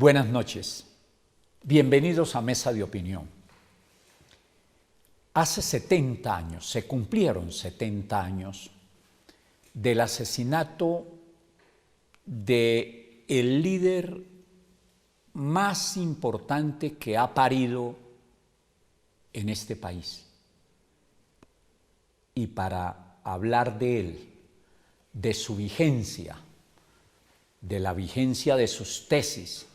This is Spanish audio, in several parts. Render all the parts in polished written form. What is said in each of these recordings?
Buenas noches, bienvenidos a Mesa de Opinión. Hace 70 años, se cumplieron 70 años del asesinato del líder más importante que ha parido en este país. Y para hablar de él, de su vigencia, de la vigencia de sus tesis,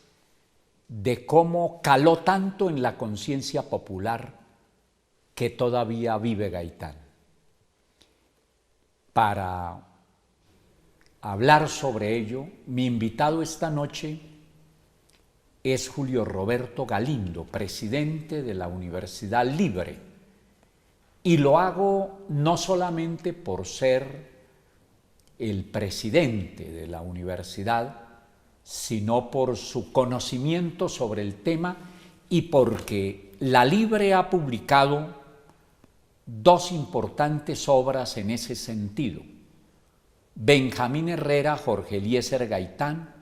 de cómo caló tanto en la conciencia popular que todavía vive Gaitán. Para hablar sobre ello, mi invitado esta noche es Julio Roberto Galindo, presidente de la Universidad Libre. Y lo hago no solamente por ser el presidente de la universidad, sino por su conocimiento sobre el tema y porque la Libre ha publicado dos importantes obras en ese sentido. Benjamín Herrera, Jorge Eliezer Gaitán,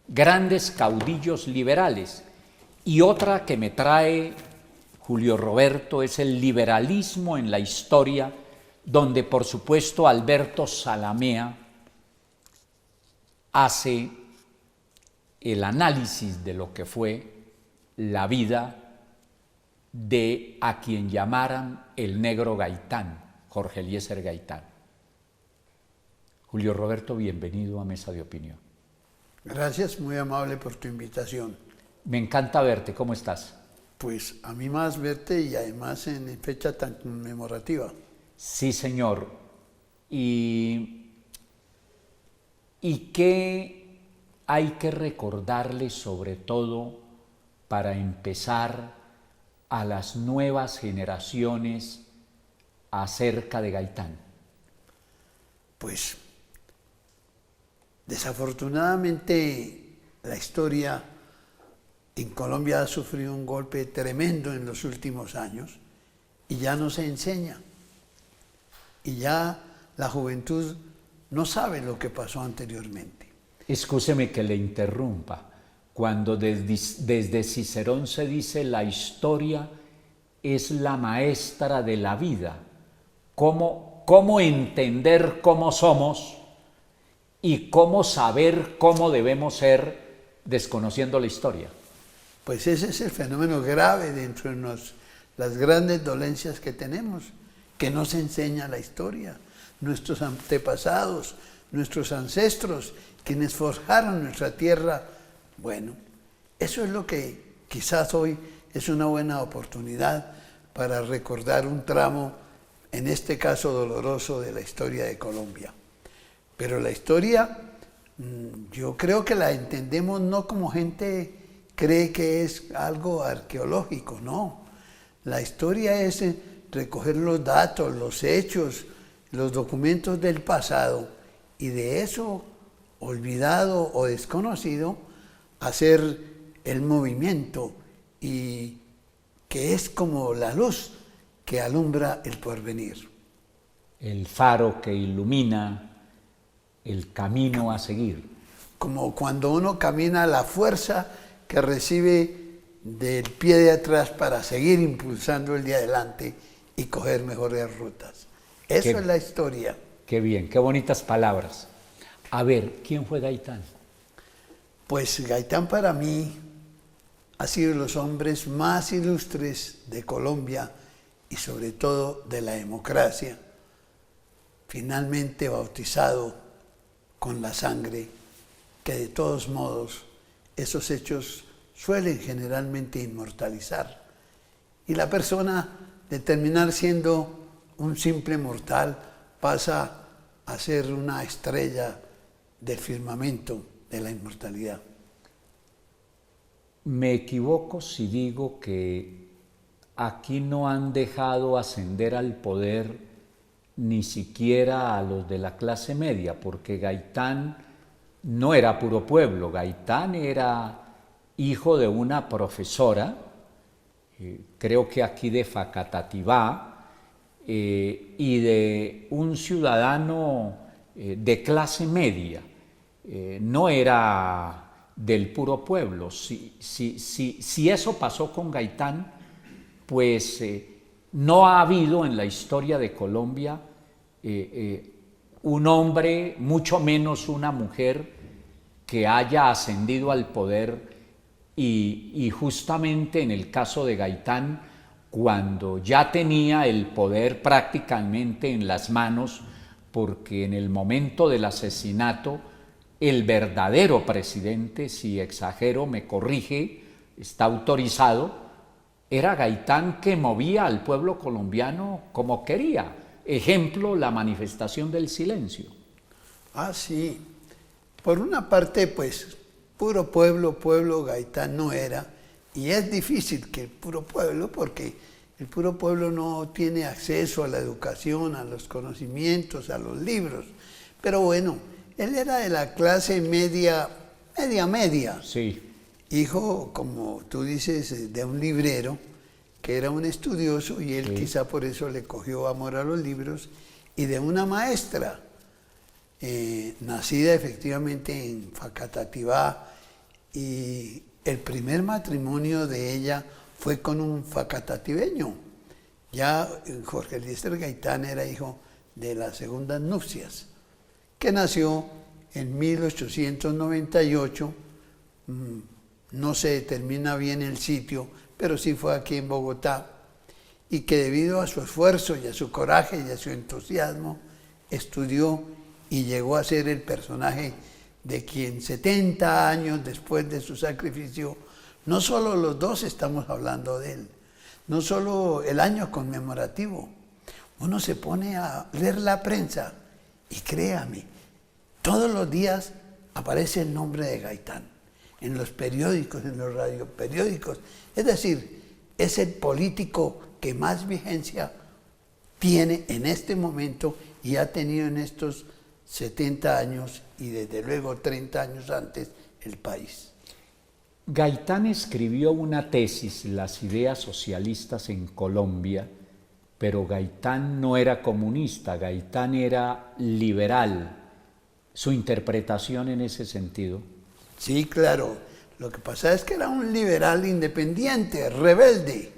grandes caudillos liberales, y otra que me trae Julio Roberto es el liberalismo en la historia, donde por supuesto Alberto Zalamea hace el análisis de lo que fue la vida de a quien llamaran el negro Gaitán, Jorge Eliezer Gaitán. Julio Roberto, bienvenido a Mesa de Opinión. Gracias, muy amable por tu invitación. Me encanta verte, ¿cómo estás? Pues a mí más verte y además en fecha tan conmemorativa. Sí, señor. ¿Y qué hay que recordarle sobre todo para empezar a las nuevas generaciones acerca de Gaitán? Pues desafortunadamente la historia en Colombia ha sufrido un golpe tremendo en los últimos años y ya no se enseña. Y ya la juventud no sabe lo que pasó anteriormente. Escúcheme que le interrumpa. Cuando desde Cicerón se dice la historia es la maestra de la vida, cómo entender cómo somos y cómo saber cómo debemos ser desconociendo la historia. Pues ese es el fenómeno grave dentro de las grandes dolencias que tenemos, que no se enseña la historia. Nuestros antepasados, nuestros ancestros, quienes forjaron nuestra tierra, bueno, eso es lo que quizás hoy es una buena oportunidad para recordar un tramo, en este caso doloroso, de la historia de Colombia. Pero la historia, yo creo que la entendemos no como gente cree que es algo arqueológico, no. La historia es recoger los datos, los hechos, los documentos del pasado y de eso, olvidado o desconocido, hacer el movimiento y que es como la luz que alumbra el porvenir. El faro que ilumina el camino a seguir. Como cuando uno camina, la fuerza que recibe del pie de atrás para seguir impulsando el de adelante y coger mejores rutas. Eso es la historia. Qué bien, qué bonitas palabras. A ver, ¿quién fue Gaitán? Pues Gaitán para mí ha sido de los hombres más ilustres de Colombia y sobre todo de la democracia, finalmente bautizado con la sangre, que de todos modos esos hechos suelen generalmente inmortalizar. Y la persona, de terminar siendo un simple mortal, pasa a ser una estrella del firmamento de la inmortalidad. Me equivoco si digo que aquí no han dejado ascender al poder ni siquiera a los de la clase media, porque Gaitán no era puro pueblo, Gaitán era hijo de una profesora, creo que aquí de Facatativá, y de un ciudadano de clase media. No era del puro pueblo. Si eso pasó con Gaitán, pues no ha habido en la historia de Colombia un hombre, mucho menos una mujer, que haya ascendido al poder y justamente en el caso de Gaitán, cuando ya tenía el poder prácticamente en las manos, porque en el momento del asesinato, el verdadero presidente, si exagero me corrige, está autorizado, era Gaitán, que movía al pueblo colombiano como quería. Ejemplo, la manifestación del silencio. Ah, sí. Por una parte, pues, puro pueblo Gaitán no era, y es difícil que el puro pueblo, porque el puro pueblo no tiene acceso a la educación, a los conocimientos, a los libros. Pero bueno, él era de la clase media. Sí. Hijo, como tú dices, de un librero, que era un estudioso, y él quizá por eso le cogió amor a los libros, y de una maestra, nacida efectivamente en Facatativá, y el primer matrimonio de ella fue con un facatativeño. Ya Jorge Eliezer Gaitán era hijo de las segundas nupcias, que nació en 1898, no se determina bien el sitio, pero sí fue aquí en Bogotá, y que debido a su esfuerzo y a su coraje y a su entusiasmo, estudió y llegó a ser el personaje de quien 70 años después de su sacrificio, no solo los dos estamos hablando de él, no solo el año conmemorativo, uno se pone a leer la prensa y créame, todos los días aparece el nombre de Gaitán, en los periódicos, en los radioperiódicos, es decir, es el político que más vigencia tiene en este momento y ha tenido en estos 70 años y desde luego 30 años antes el país. Gaitán escribió una tesis, Las ideas socialistas en Colombia, pero Gaitán no era comunista, Gaitán era liberal. ¿Su interpretación en ese sentido? Sí, claro. Lo que pasa es que era un liberal independiente, rebelde.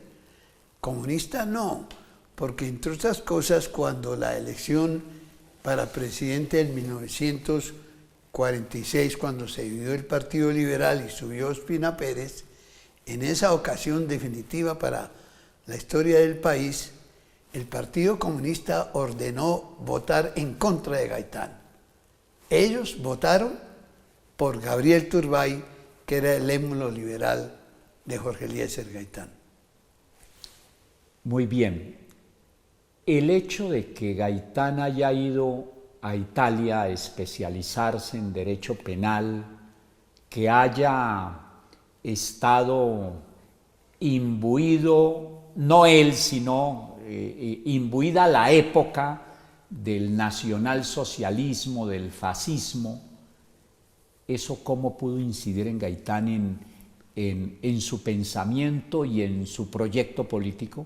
Comunista no, porque entre otras cosas, cuando la elección para presidente en 1946, cuando se dividió el Partido Liberal y subió Ospina Pérez, en esa ocasión definitiva para la historia del país, el Partido Comunista ordenó votar en contra de Gaitán. Ellos votaron por Gabriel Turbay, que era el émulo liberal de Jorge Eliezer Gaitán. Muy bien. El hecho de que Gaitán haya ido a Italia a especializarse en derecho penal, que haya estado imbuido, no él, sino imbuida la época del nacionalsocialismo, del fascismo, ¿eso cómo pudo incidir en Gaitán en su pensamiento y en su proyecto político?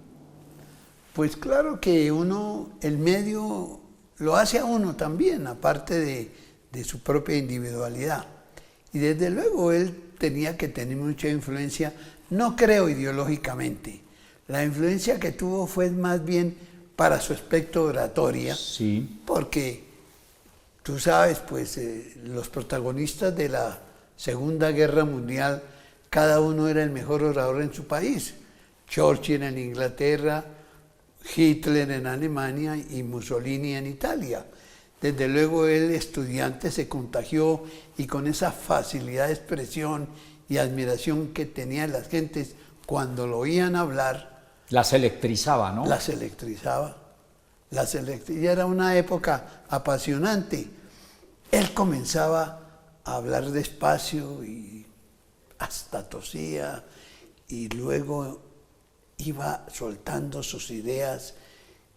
Pues claro que el medio lo hace a uno también, aparte de su propia individualidad. Y desde luego él tenía que tener mucha influencia, no creo ideológicamente. La influencia que tuvo fue más bien para su aspecto oratoria, sí, porque tú sabes, pues los protagonistas de la Segunda Guerra Mundial, cada uno era el mejor orador en su país. Churchill en Inglaterra, Hitler en Alemania y Mussolini en Italia. Desde luego el estudiante se contagió y con esa facilidad de expresión y admiración que tenían las gentes cuando lo oían hablar, las electrizaba, ¿no? Las electrizaba. Y era una época apasionante. Él comenzaba a hablar despacio y hasta tosía y luego iba soltando sus ideas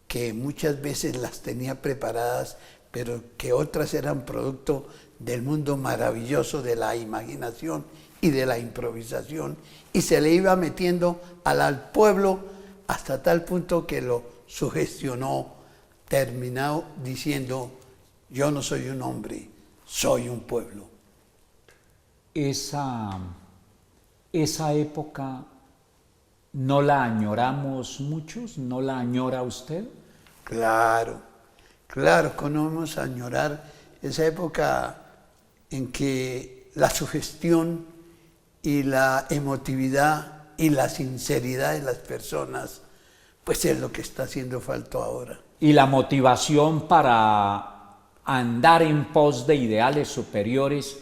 que muchas veces las tenía preparadas, pero que otras eran producto del mundo maravilloso de la imaginación y de la improvisación, y se le iba metiendo al pueblo hasta tal punto que lo sugestionó, terminó diciendo: yo no soy un hombre, soy un pueblo. esa, esa época no la añoramos muchos, ¿no la añora usted? Claro, claro, ¿cómo vamos a añorar esa época en que la sugestión y la emotividad y la sinceridad de las personas, pues es lo que está haciendo falta ahora? Y la motivación para andar en pos de ideales superiores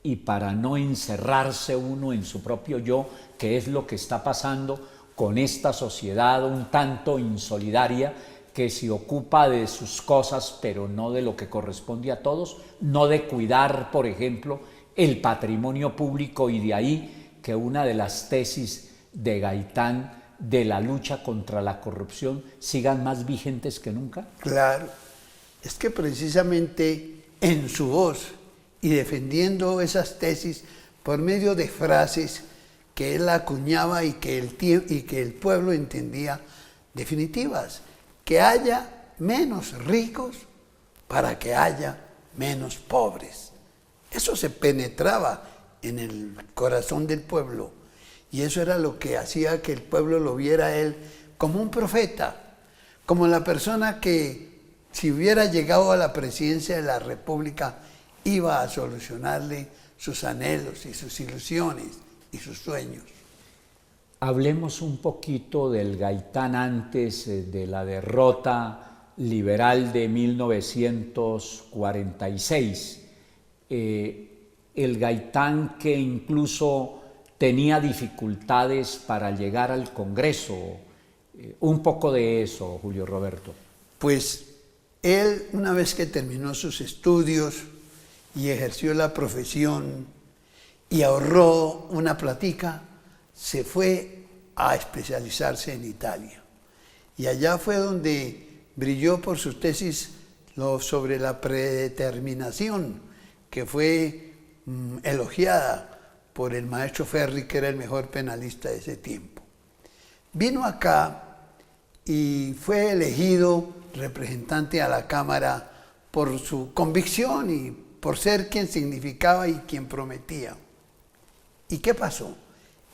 y para no encerrarse uno en su propio yo, que es lo que está pasando con esta sociedad un tanto insolidaria, que se ocupa de sus cosas, pero no de lo que corresponde a todos, no de cuidar, por ejemplo, el patrimonio público, y de ahí que una de las tesis de Gaitán de la lucha contra la corrupción sigan más vigentes que nunca. Claro, es que precisamente en su voz y defendiendo esas tesis por medio de frases que él acuñaba y que el pueblo entendía definitivas, que haya menos ricos para que haya menos pobres. Eso se penetraba en el corazón del pueblo y eso era lo que hacía que el pueblo lo viera a él como un profeta, como la persona que si hubiera llegado a la presidencia de la República iba a solucionarle sus anhelos y sus ilusiones y sus sueños. Hablemos un poquito del Gaitán antes de la derrota liberal de 1946. El Gaitán que incluso tenía dificultades para llegar al Congreso. Un poco de eso, Julio Roberto. Pues él, una vez que terminó sus estudios y ejerció la profesión y ahorró una platica, se fue a especializarse en Italia. Y allá fue donde brilló por sus tesis sobre la predeterminación, que fue elogiada por el maestro Ferri, que era el mejor penalista de ese tiempo. Vino acá y fue elegido representante a la Cámara por su convicción y por ser quien significaba y quien prometía. ¿Y qué pasó?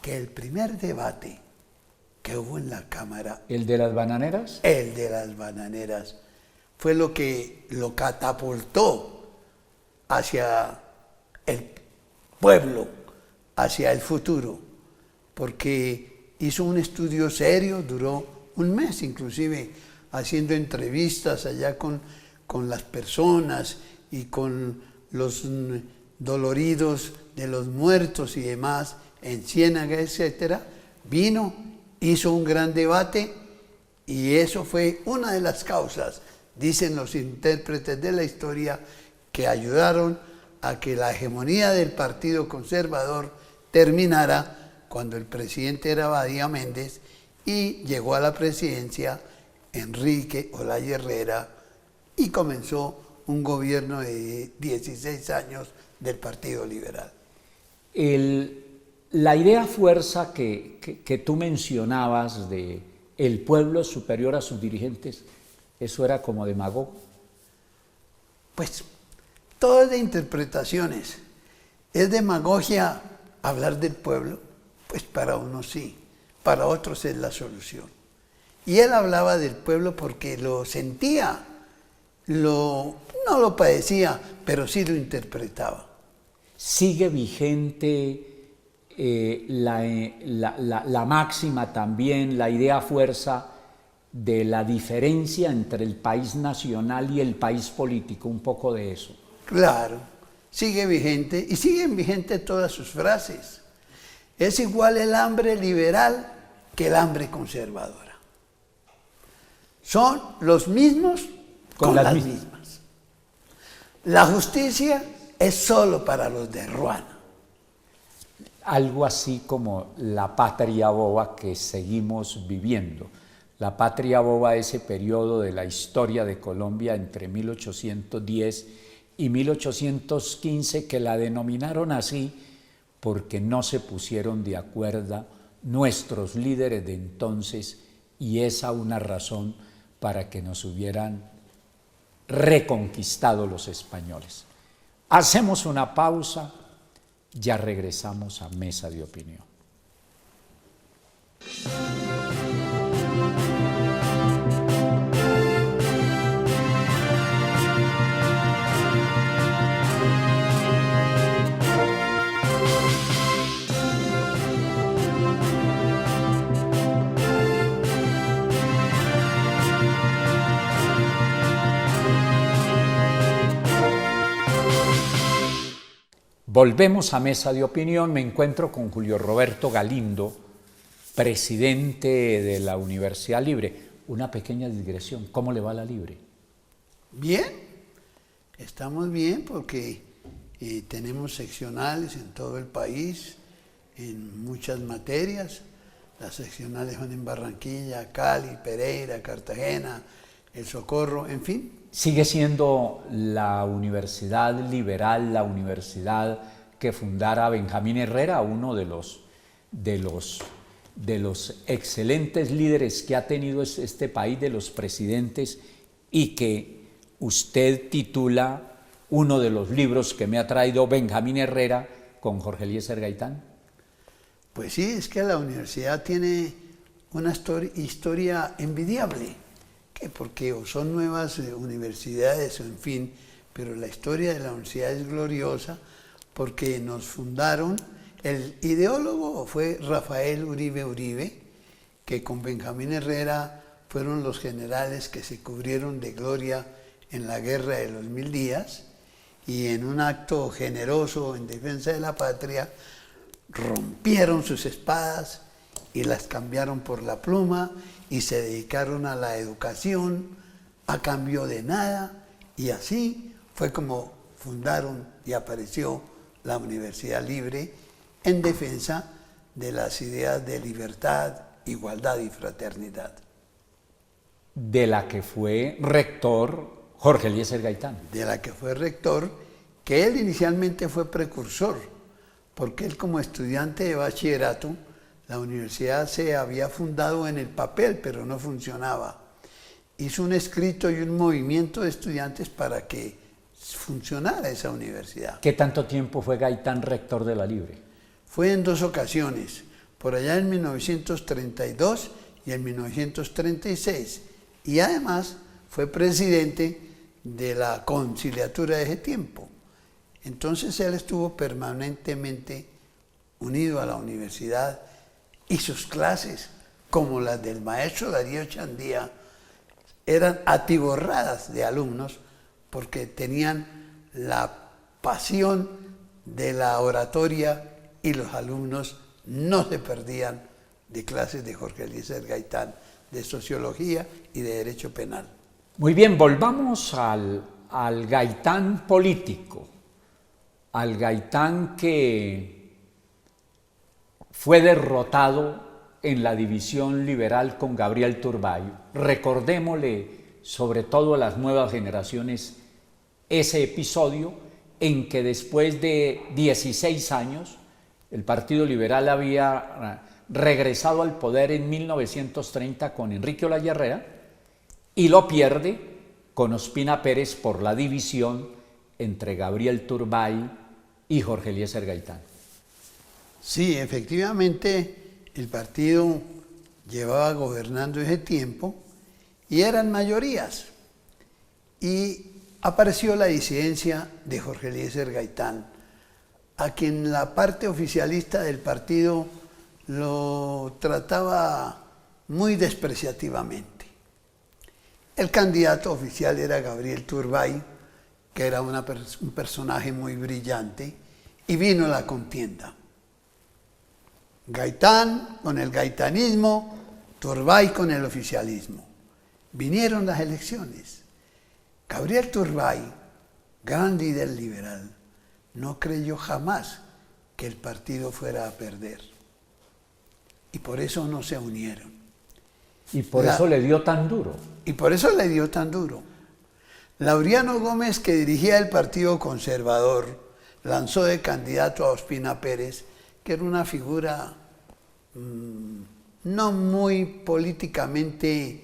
Que el primer debate que hubo en la Cámara... ¿El de las bananeras? El de las bananeras fue lo que lo catapultó hacia el pueblo, hacia el futuro, porque hizo un estudio serio, duró un mes inclusive, haciendo entrevistas allá con las personas y con los doloridos de los muertos y demás, en Ciénaga, etcétera. Vino, hizo un gran debate y eso fue una de las causas, dicen los intérpretes de la historia, que ayudaron a que la hegemonía del Partido Conservador terminara cuando el presidente era Badía Méndez y llegó a la presidencia Enrique Olaya Herrera y comenzó un gobierno de 16 años del Partido Liberal. La idea fuerza que tú mencionabas de el pueblo superior a sus dirigentes, ¿eso era como demagogo? Pues todo es de interpretaciones. ¿Es demagogia hablar del pueblo? Pues para unos sí, para otros es la solución. Y él hablaba del pueblo porque lo sentía, no lo padecía, pero sí lo interpretaba. ¿Sigue vigente la máxima también, la idea fuerza de la diferencia entre el país nacional y el país político? Un poco de eso. Claro, sigue vigente y siguen vigentes todas sus frases. Es igual el hambre liberal que el hambre conservadora. Son los mismos con las mismas. La justicia es solo para los de Ruana. Algo así como la patria boba que seguimos viviendo. La patria boba, ese periodo de la historia de Colombia entre 1810 y 1815, que la denominaron así porque no se pusieron de acuerdo nuestros líderes de entonces, y esa una razón para que nos hubieran reconquistado los españoles. Hacemos una pausa Ya regresamos a Mesa de Opinión. Volvemos a Mesa de Opinión. Me encuentro con Julio Roberto Galindo, presidente de la Universidad Libre. Una pequeña digresión, ¿cómo le va a la Libre? Bien, estamos bien porque tenemos seccionales en todo el país, en muchas materias. Las seccionales van en Barranquilla, Cali, Pereira, Cartagena, El Socorro, en fin. Sigue siendo la universidad liberal, la universidad que fundara Benjamín Herrera, uno de los excelentes líderes que ha tenido este país, de los presidentes, y que usted titula uno de los libros que me ha traído Benjamín Herrera con Jorge Eliezer Gaitán. Pues sí, es que la universidad tiene una historia envidiable. Porque o son nuevas universidades, o en fin, pero la historia de la universidad es gloriosa porque nos fundaron. El ideólogo fue Rafael Uribe Uribe, que con Benjamín Herrera fueron los generales que se cubrieron de gloria en la Guerra de los 1000 días, y en un acto generoso en defensa de la patria rompieron sus espadas y las cambiaron por la pluma y se dedicaron a la educación a cambio de nada, y así fue como fundaron y apareció la Universidad Libre en defensa de las ideas de libertad, igualdad y fraternidad. De la que fue rector Jorge Eliezer Gaitán. De la que fue rector, que él inicialmente fue precursor, porque él como estudiante de bachillerato, la universidad se había fundado en el papel, pero no funcionaba. Hizo un escrito y un movimiento de estudiantes para que funcionara esa universidad. ¿Qué tanto tiempo fue Gaitán rector de la Libre? Fue en 2 ocasiones, por allá en 1932 y en 1936. Y además fue presidente de la conciliatura de ese tiempo. Entonces él estuvo permanentemente unido a la universidad, y sus clases, como las del maestro Darío Chandía, eran atiborradas de alumnos porque tenían la pasión de la oratoria, y los alumnos no se perdían de clases de Jorge Eliezer Gaitán, de sociología y de derecho penal. Muy bien, volvamos al Gaitán político, al Gaitán que fue derrotado en la división liberal con Gabriel Turbay. Recordémosle, sobre todo a las nuevas generaciones, ese episodio en que después de 16 años el Partido Liberal había regresado al poder en 1930 con Enrique Olaya Herrera y lo pierde con Ospina Pérez por la división entre Gabriel Turbay y Jorge Eliezer Gaitán. Sí, efectivamente, el partido llevaba gobernando ese tiempo y eran mayorías. Y apareció la disidencia de Jorge Eliezer Gaitán, a quien la parte oficialista del partido lo trataba muy despreciativamente. El candidato oficial era Gabriel Turbay, que era un personaje muy brillante, y vino la contienda. Gaitán con el gaitanismo, Turbay con el oficialismo. Vinieron las elecciones. Gabriel Turbay, gran líder liberal, no creyó jamás que el partido fuera a perder. Y por eso no se unieron. Y por eso le dio tan duro. Y por eso le dio tan duro. Laureano Gómez, que dirigía el Partido Conservador, lanzó de candidato a Ospina Pérez, que era una figura no muy políticamente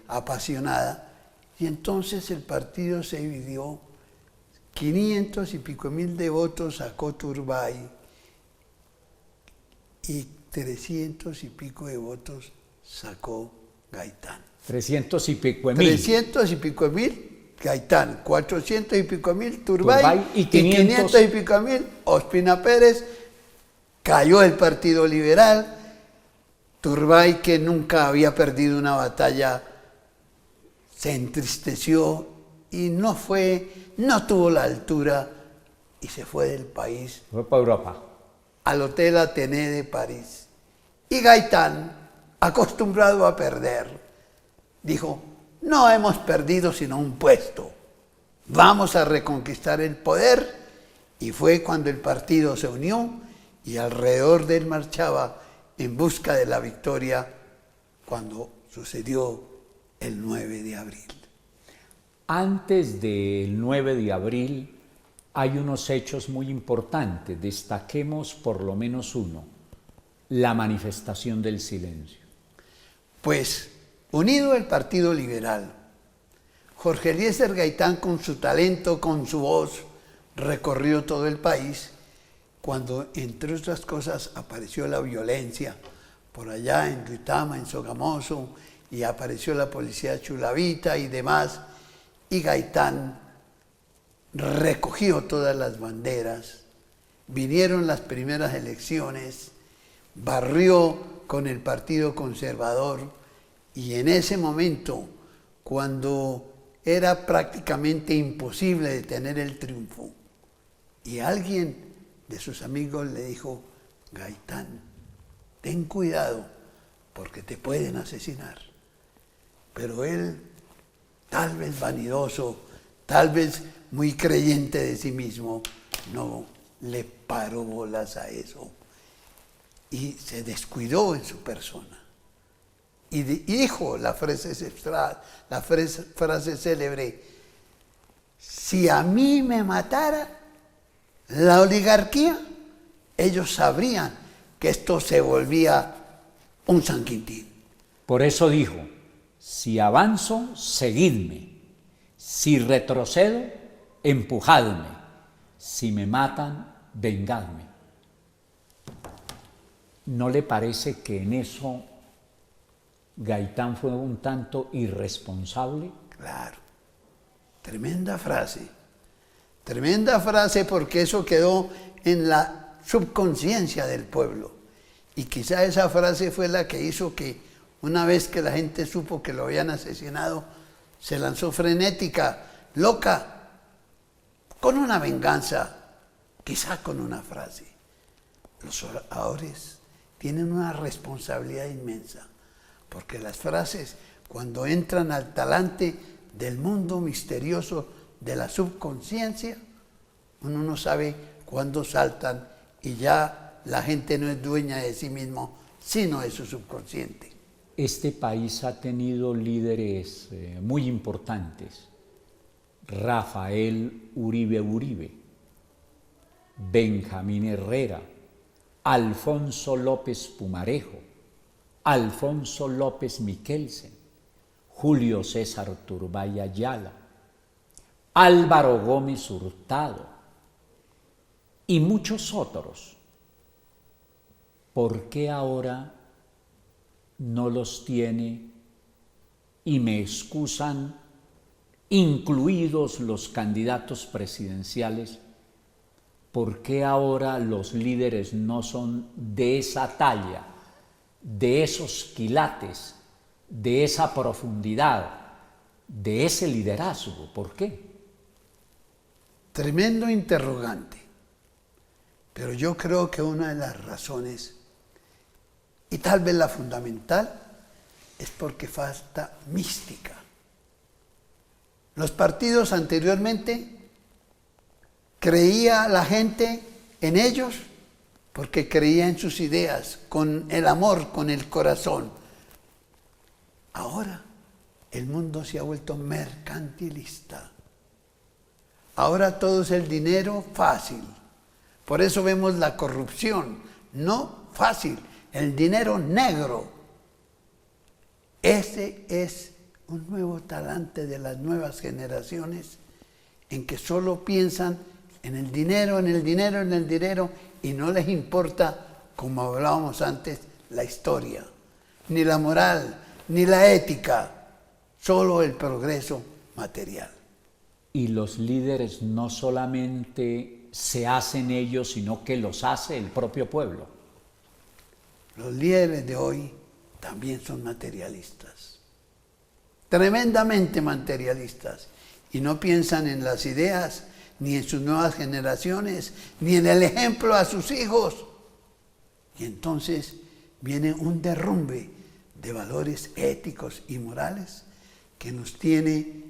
apasionada, y entonces el partido se dividió 500 y pico mil de votos sacó Turbay y 300 y pico de votos sacó Gaitán. 300 y pico de mil. 300 y pico de mil Gaitán, 400 y pico de mil Turbay y 500 y pico de mil Ospina Pérez. Cayó el Partido Liberal. Turbay, que nunca había perdido una batalla, se entristeció y no tuvo la altura y se fue del país. Fue para Europa. Al Hotel Athénée de París. Y Gaitán, acostumbrado a perder, dijo: no hemos perdido sino un puesto, vamos a reconquistar el poder. Y fue cuando el partido se unió y alrededor de él marchaba en busca de la victoria, cuando sucedió el 9 de abril. Antes del 9 de abril hay unos hechos muy importantes, destaquemos por lo menos uno: la manifestación del silencio. Pues, unido el Partido Liberal, Jorge Eliezer Gaitán, con su talento, con su voz, recorrió todo el país, cuando, entre otras cosas, apareció la violencia por allá en Duitama, en Sogamoso, y apareció la policía chulavita y demás, y Gaitán recogió todas las banderas, vinieron las primeras elecciones, barrió con el Partido Conservador, y en ese momento, cuando era prácticamente imposible detener el triunfo, y alguien de sus amigos le dijo: Gaitán, ten cuidado porque te pueden asesinar. Pero él, tal vez vanidoso, tal vez muy creyente de sí mismo, no le paró bolas a eso y se descuidó en su persona. Y dijo la frase célebre: si a mí me matara la oligarquía, ellos sabrían que esto se volvía un San Quintín. Por eso dijo: si avanzo, seguidme; si retrocedo, empujadme; si me matan, vengadme. ¿No le parece que en eso Gaitán fue un tanto irresponsable? Claro, tremenda frase, porque eso quedó en la subconsciencia del pueblo. Y quizá esa frase fue la que hizo que, una vez que la gente supo que lo habían asesinado, se lanzó frenética, loca, con una venganza, quizá con una frase. Los oradores tienen una responsabilidad inmensa, porque las frases, cuando entran al talante del mundo misterioso de la subconsciencia, uno no sabe cuándo saltan y ya la gente no es dueña de sí mismo, sino de su subconsciente. Este país ha tenido líderes muy importantes: Rafael Uribe, Benjamín Herrera, Alfonso López Pumarejo, Alfonso López Miquelsen, Julio César Turbay Ayala, Álvaro Gómez Hurtado y muchos otros. ¿Por qué ahora no los tiene, y me excusan, incluidos los candidatos presidenciales? ¿Por qué ahora los líderes no son de esa talla, de esos quilates, de esa profundidad, de ese liderazgo? ¿Por qué? Tremendo interrogante. Pero yo creo que una de las razones, y tal vez la fundamental, es porque falta mística. Los partidos anteriormente creía la gente en ellos porque creía en sus ideas, con el amor, con el corazón. Ahora el mundo se ha vuelto mercantilista. Ahora todo es el dinero fácil. Por eso vemos la corrupción, no fácil, el dinero negro. Ese es un nuevo talante de las nuevas generaciones en que solo piensan en el dinero, en el dinero, en el dinero, y no les importa, como hablábamos antes, la historia, ni la moral, ni la ética, solo el progreso material. Y los líderes no solamente se hacen ellos, sino que los hace el propio pueblo. Los líderes de hoy también son materialistas, tremendamente materialistas, y no piensan en las ideas, ni en sus nuevas generaciones, ni en el ejemplo a sus hijos. Y entonces viene un derrumbe de valores éticos y morales que nos tiene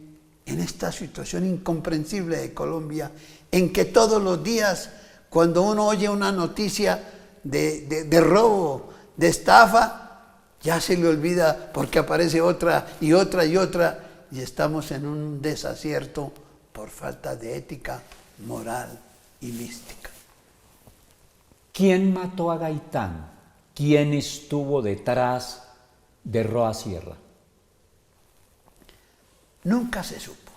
en esta situación incomprensible de Colombia, en que todos los días, cuando uno oye una noticia de robo, de estafa, ya se le olvida porque aparece otra y otra y otra, y estamos en un desacierto por falta de ética, moral y mística. ¿Quién mató a Gaitán? ¿Quién estuvo detrás de Roa Sierra? Nunca se supo.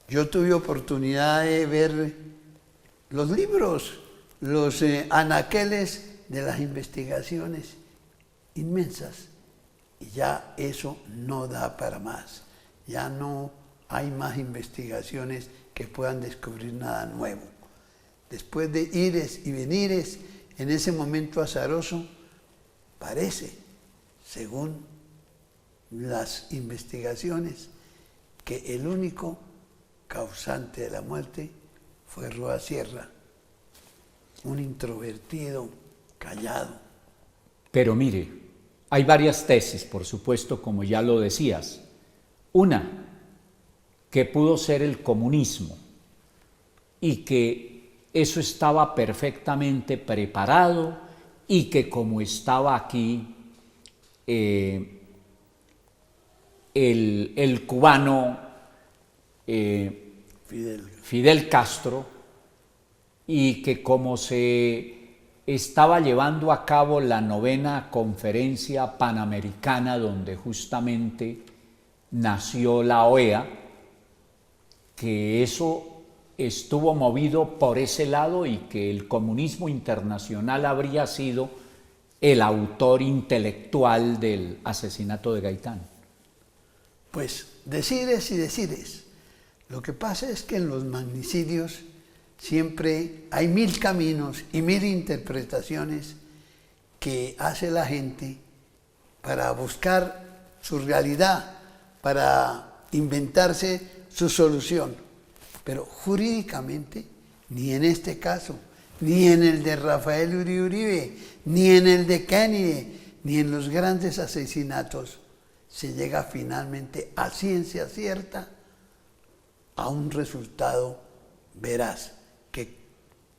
Yo tuve oportunidad de ver los libros, los anaqueles de las investigaciones inmensas, y ya eso no da para más. Ya no hay más investigaciones que puedan descubrir nada nuevo. Después de ires y venires, en ese momento azaroso, parece, según las investigaciones, que el único causante de la muerte fue Roa Sierra, un introvertido, callado. Pero mire, hay varias tesis, por supuesto, como ya lo decías. Una, que pudo ser el comunismo y que eso estaba perfectamente preparado y que como estaba aquí el cubano Fidel Castro, y que como se estaba llevando a cabo la 9ª Conferencia Panamericana, donde justamente nació la OEA, que eso estuvo movido por ese lado y que el comunismo internacional habría sido el autor intelectual del asesinato de Gaitán. Pues decires y decires. Lo que pasa es que en los magnicidios siempre hay 1000 caminos y 1000 interpretaciones que hace la gente para buscar su realidad, para inventarse su solución. Pero jurídicamente, ni en este caso, ni en el de Rafael Uribe, ni en el de Kennedy, ni en los grandes asesinatos, se llega finalmente a ciencia cierta a un resultado veraz que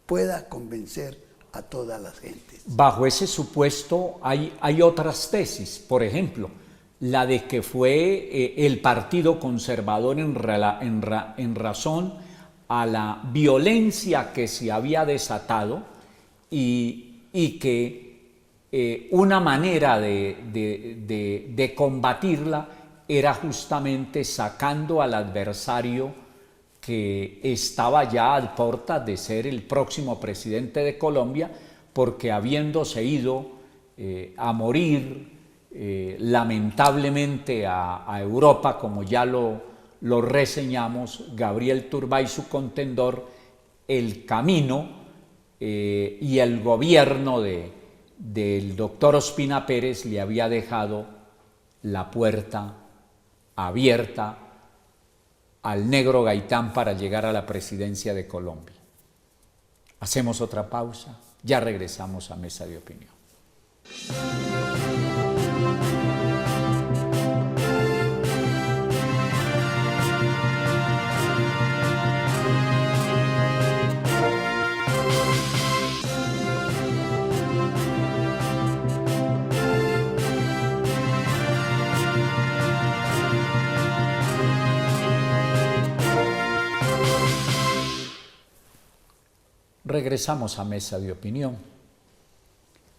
pueda convencer a todas las gentes. Bajo ese supuesto hay otras tesis, por ejemplo, la de que fue el Partido Conservador en razón a la violencia que se había desatado y que una manera de combatirla era justamente sacando al adversario que estaba ya a puertas de ser el próximo presidente de Colombia, porque habiéndose ido a morir lamentablemente a Europa, como ya lo reseñamos, Gabriel Turbay, su contendor, el camino y el gobierno del doctor Ospina Pérez le había dejado la puerta abierta al negro Gaitán para llegar a la presidencia de Colombia. Hacemos otra pausa, ya regresamos a Mesa de Opinión. Regresamos a Mesa de Opinión.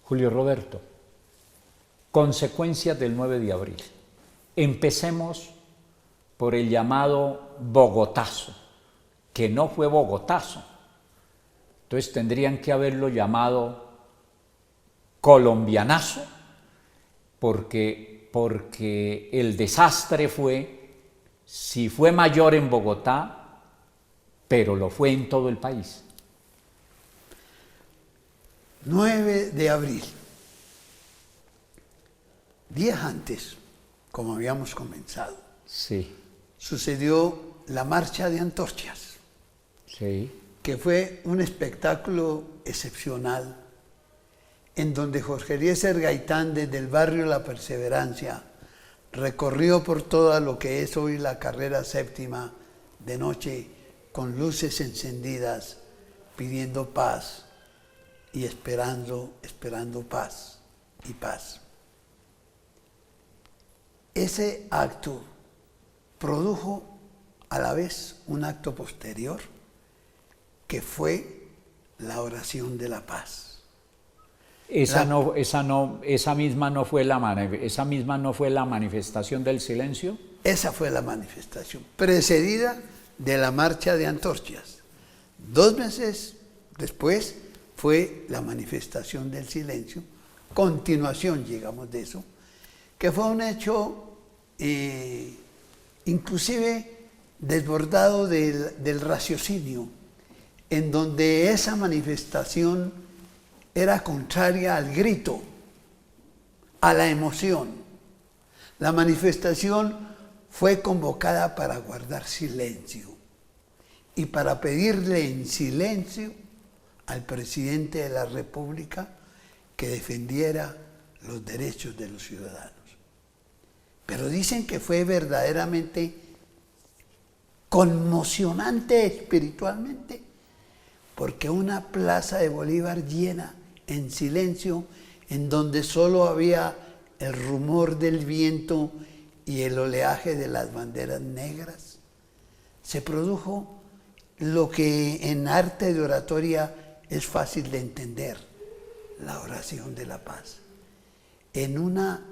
Julio Roberto, consecuencias del 9 de abril. Empecemos por el llamado Bogotazo, que no fue Bogotazo. Entonces tendrían que haberlo llamado Colombianazo, porque el desastre sí fue mayor en Bogotá, pero lo fue en todo el país. 9 de abril, días antes, como habíamos comenzado, Sí, sucedió la Marcha de Antorchas, sí. que fue un espectáculo excepcional, en donde Jorge Eliezer Gaitán, desde el barrio La Perseverancia, recorrió por toda lo que es hoy la carrera séptima de noche, con luces encendidas, pidiendo paz y esperando paz y paz. Ese acto produjo a la vez un acto posterior, que fue la oración de la paz. Esa misma no fue la manifestación del silencio. Esa fue la manifestación, precedida de la Marcha de Antorchas. 2 meses después fue la manifestación del silencio, continuación, llegamos de eso, que fue un hecho inclusive desbordado del raciocinio, en donde esa manifestación era contraria al grito, a la emoción. La manifestación fue convocada para guardar silencio y para pedirle en silencio al presidente de la República que defendiera los derechos de los ciudadanos. Pero dicen que fue verdaderamente conmocionante espiritualmente, porque una plaza de Bolívar llena, en silencio, en donde solo había el rumor del viento y el oleaje de las banderas negras, se produjo lo que en arte de oratoria es fácil de entender, la oración de la paz. En una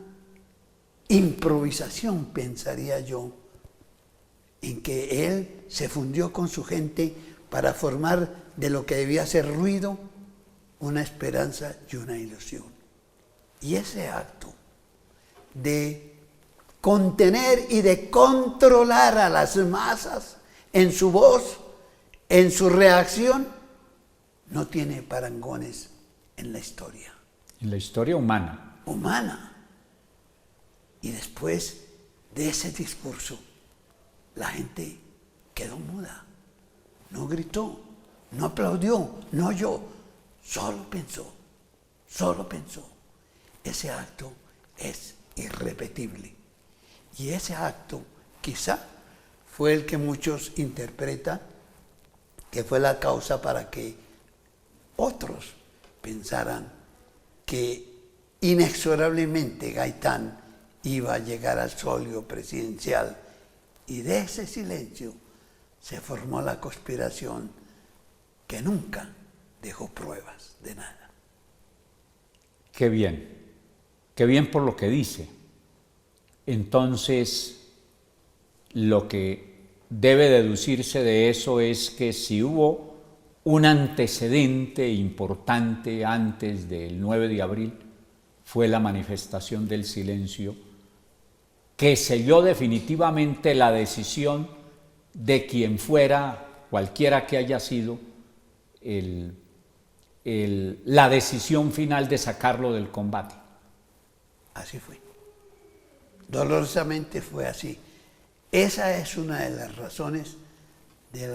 improvisación, pensaría yo, en que él se fundió con su gente para formar de lo que debía ser ruido una esperanza y una ilusión. Y ese acto de contener y de controlar a las masas en su voz, en su reacción, no tiene parangones en la historia. En la historia humana. Y después de ese discurso, la gente quedó muda, no gritó, no aplaudió, no oyó, solo pensó. Ese acto es irrepetible. Y ese acto quizá fue el que muchos interpretan que fue la causa para que otros pensaran que inexorablemente Gaitán iba a llegar al solio presidencial, y de ese silencio se formó la conspiración que nunca dejó pruebas de nada. Qué bien por lo que dice. Entonces, lo que debe deducirse de eso es que si hubo un antecedente importante antes del 9 de abril, fue la manifestación del silencio, que selló definitivamente la decisión de quien fuera, cualquiera que haya sido, la decisión final de sacarlo del combate. Así fue. Dolorosamente fue así. Esa es una de las razones de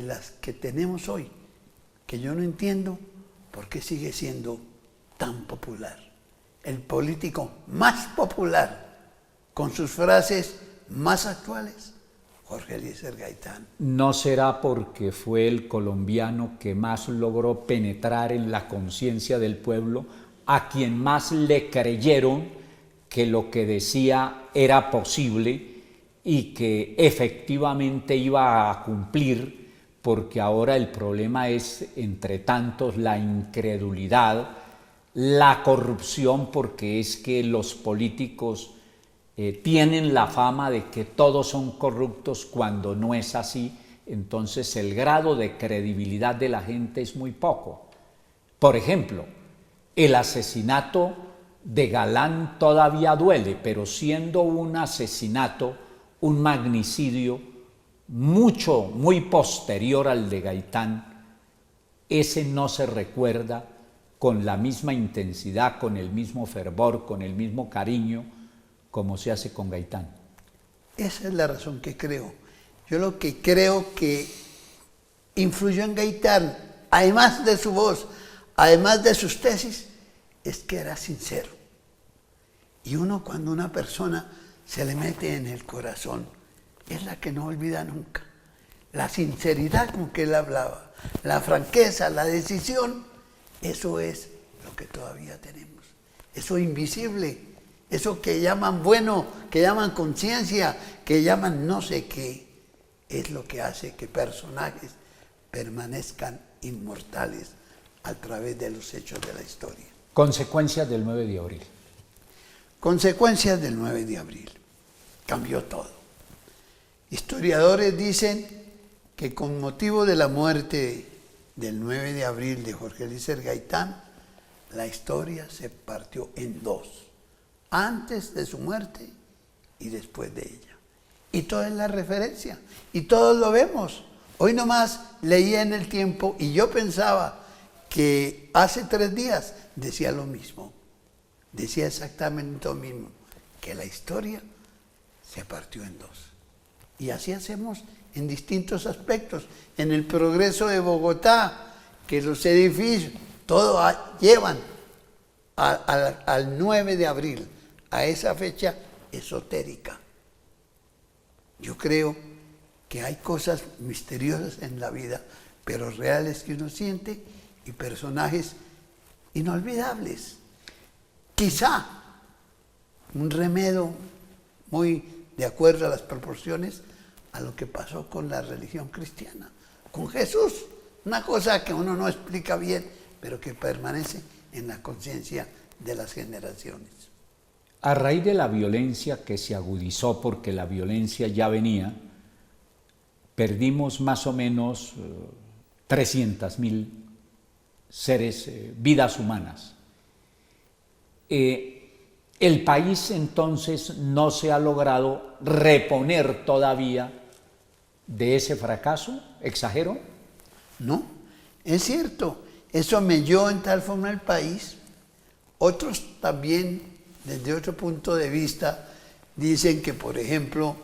las que tenemos hoy, que yo no entiendo por qué sigue siendo tan popular. El político más popular, con sus frases más actuales, Jorge Eliezer Gaitán. ¿No será porque fue el colombiano que más logró penetrar en la conciencia del pueblo, a quien más le creyeron que lo que decía era posible y que efectivamente iba a cumplir? Porque ahora el problema es, entre tantos, la incredulidad, la corrupción, porque es que los políticos tienen la fama de que todos son corruptos cuando no es así. Entonces el grado de credibilidad de la gente es muy poco. Por ejemplo, el asesinato de Galán todavía duele, pero siendo un asesinato, un magnicidio muy posterior al de Gaitán, ese no se recuerda con la misma intensidad, con el mismo fervor, con el mismo cariño, como se hace con Gaitán. Esa es la razón que creo. Yo lo que creo que influyó en Gaitán, además de su voz, además de sus tesis, es que era sincero. Y uno, cuando una persona se le mete en el corazón, es la que no olvida nunca. La sinceridad con que él hablaba, la franqueza, la decisión, eso es lo que todavía tenemos. Eso invisible, eso que llaman bueno, que llaman conciencia, que llaman no sé qué, es lo que hace que personajes permanezcan inmortales a través de los hechos de la historia. Consecuencias del 9 de abril. Consecuencias del 9 de abril. Cambió todo. Historiadores dicen que con motivo de la muerte del 9 de abril de Jorge Eliezer Gaitán, la historia se partió en dos, antes de su muerte y después de ella. Y toda es la referencia, y todos lo vemos. Hoy nomás leía en El Tiempo y yo pensaba que hace 3 días decía lo mismo, decía exactamente lo mismo, que la historia se partió en dos. Y así hacemos en distintos aspectos. En el progreso de Bogotá, que los edificios, todo llevan al 9 de abril, a esa fecha esotérica. Yo creo que hay cosas misteriosas en la vida, pero reales que uno siente, y personajes inolvidables. Quizá un remedio muy de acuerdo a las proporciones a lo que pasó con la religión cristiana, con Jesús, una cosa que uno no explica bien, pero que permanece en la conciencia de las generaciones. A raíz de la violencia que se agudizó, porque la violencia ya venía, perdimos más o menos 300.000 seres, vidas humanas. El país entonces no se ha logrado reponer todavía de ese fracaso. ¿Exagero? No, es cierto, eso melló en tal forma el país. Otros también, desde otro punto de vista, dicen que, por ejemplo,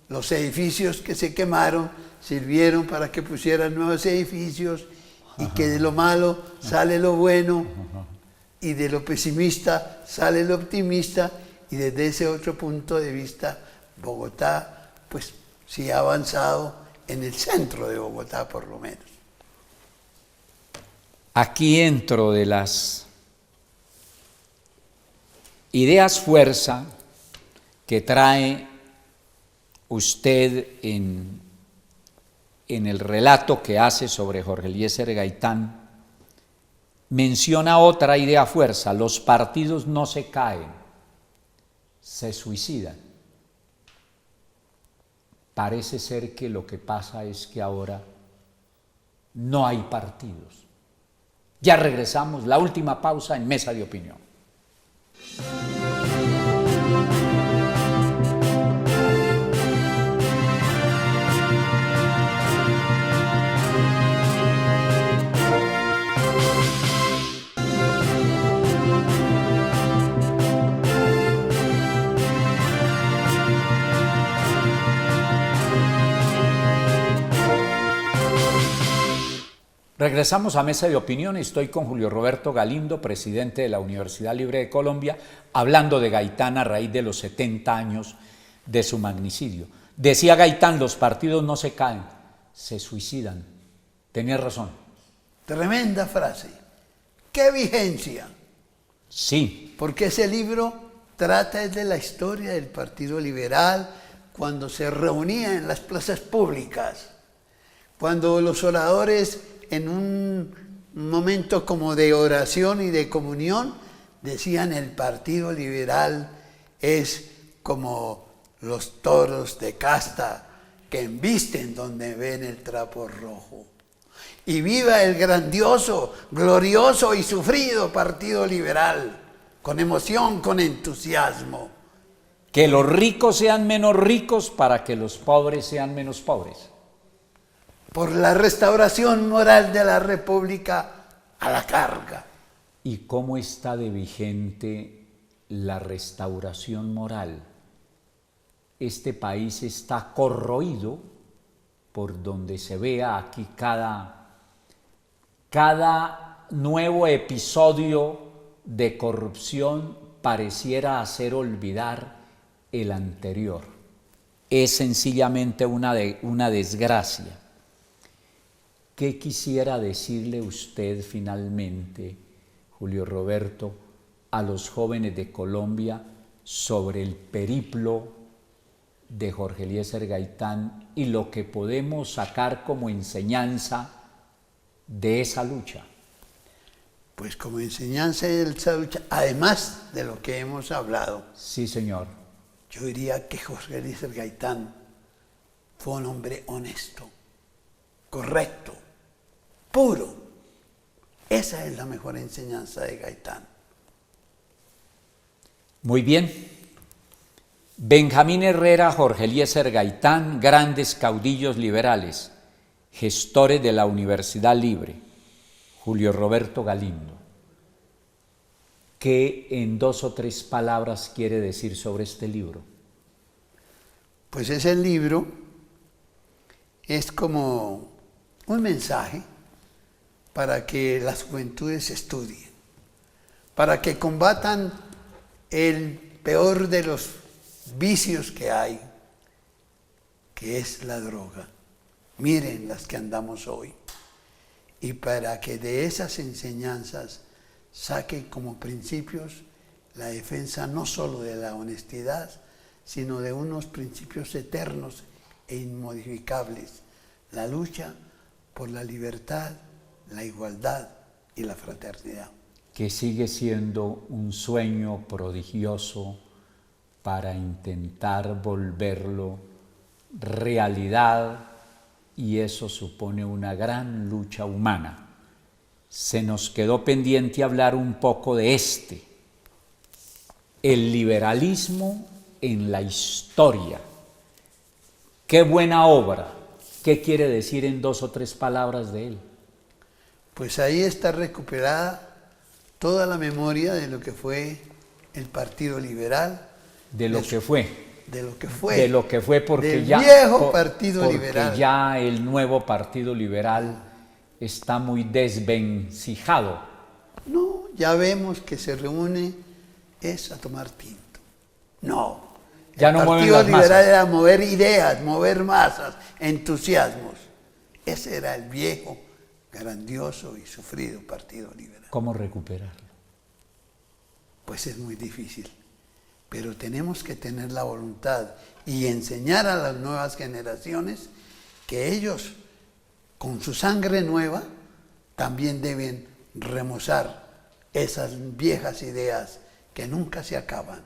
los edificios que se quemaron sirvieron para que pusieran nuevos edificios, y que de lo malo sale lo bueno, y de lo pesimista sale lo optimista, y desde ese otro punto de vista, Bogotá, pues sí ha avanzado en el centro de Bogotá, por lo menos. Aquí entro de las ideas fuerza que trae usted en el relato que hace sobre Jorge Eliezer Gaitán. Menciona otra idea fuerza: los partidos no se caen, se suicidan. Parece ser que lo que pasa es que ahora no hay partidos. Ya regresamos, la última pausa en Mesa de Opinión. Regresamos a Mesa de Opinión y estoy con Julio Roberto Galindo, presidente de la Universidad Libre de Colombia, hablando de Gaitán a raíz de los 70 años de su magnicidio. Decía Gaitán, los partidos no se caen, se suicidan. Tenía razón. Tremenda frase. ¡Qué vigencia! Sí. Porque ese libro trata de la historia del Partido Liberal, cuando se reunía en las plazas públicas, cuando los oradores, en un momento como de oración y de comunión, decían: el Partido Liberal es como los toros de casta que embisten donde ven el trapo rojo. Y viva el grandioso, glorioso y sufrido Partido Liberal, con emoción, con entusiasmo. Que los ricos sean menos ricos para que los pobres sean menos pobres. Por la restauración moral de la República a la carga. ¿Y cómo está de vigente la restauración moral? Este país está corroído por donde se vea aquí cada nuevo episodio de corrupción pareciera hacer olvidar el anterior. Es sencillamente una desgracia. ¿Qué quisiera decirle usted finalmente, Julio Roberto, a los jóvenes de Colombia sobre el periplo de Jorge Eliezer Gaitán y lo que podemos sacar como enseñanza de esa lucha? Pues como enseñanza de esa lucha, además de lo que hemos hablado, Sí, señor. yo diría que Jorge Eliezer Gaitán fue un hombre honesto, correcto, puro. Esa es la mejor enseñanza de Gaitán. Muy bien. Benjamín Herrera, Jorge Eliezer Gaitán, grandes caudillos liberales, gestores de la Universidad Libre. Julio Roberto Galindo. ¿Qué en 2 o 3 palabras quiere decir sobre este libro? Pues ese libro es como un mensaje para que las juventudes estudien, para que combatan el peor de los vicios que hay, que es la droga. Miren las que andamos hoy. Y para que de esas enseñanzas saque como principios la defensa no solo de la honestidad, sino de unos principios eternos e inmodificables, la lucha por la libertad, la igualdad y la fraternidad. Que sigue siendo un sueño prodigioso para intentar volverlo realidad, y eso supone una gran lucha humana. Se nos quedó pendiente hablar un poco de el liberalismo en la historia. Qué buena obra. ¿Qué quiere decir en 2 o 3 palabras de él? Pues ahí está recuperada toda la memoria de lo que fue el Partido Liberal. De lo que fue. De lo que fue. De lo que fue, porque del ya viejo Partido Liberal. Porque ya el nuevo Partido Liberal está muy desvencijado. No, ya vemos que se reúne es a tomar tinto. No. Ya no mueven las El Partido Liberal masas. era mover ideas, mover masas, entusiasmos. Ese era el viejo, grandioso y sufrido Partido Liberal. ¿Cómo recuperarlo? Pues es muy difícil. Pero tenemos que tener la voluntad y enseñar a las nuevas generaciones que ellos, con su sangre nueva, también deben remozar esas viejas ideas que nunca se acaban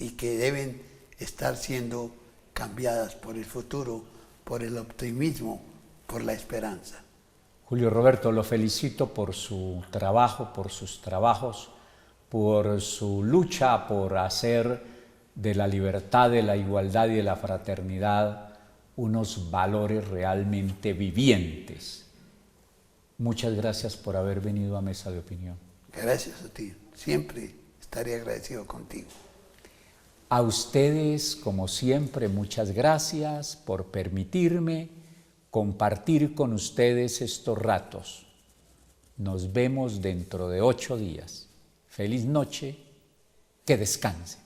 y que deben estar siendo cambiadas por el futuro, por el optimismo, por la esperanza. Julio Roberto, lo felicito por su trabajo, por sus trabajos, por su lucha por hacer de la libertad, de la igualdad y de la fraternidad unos valores realmente vivientes. Muchas gracias por haber venido a Mesa de Opinión. Gracias a ti. Siempre estaré agradecido contigo. A ustedes, como siempre, muchas gracias por permitirme compartir con ustedes estos ratos. Nos vemos dentro de 8 días. Feliz noche, que descansen.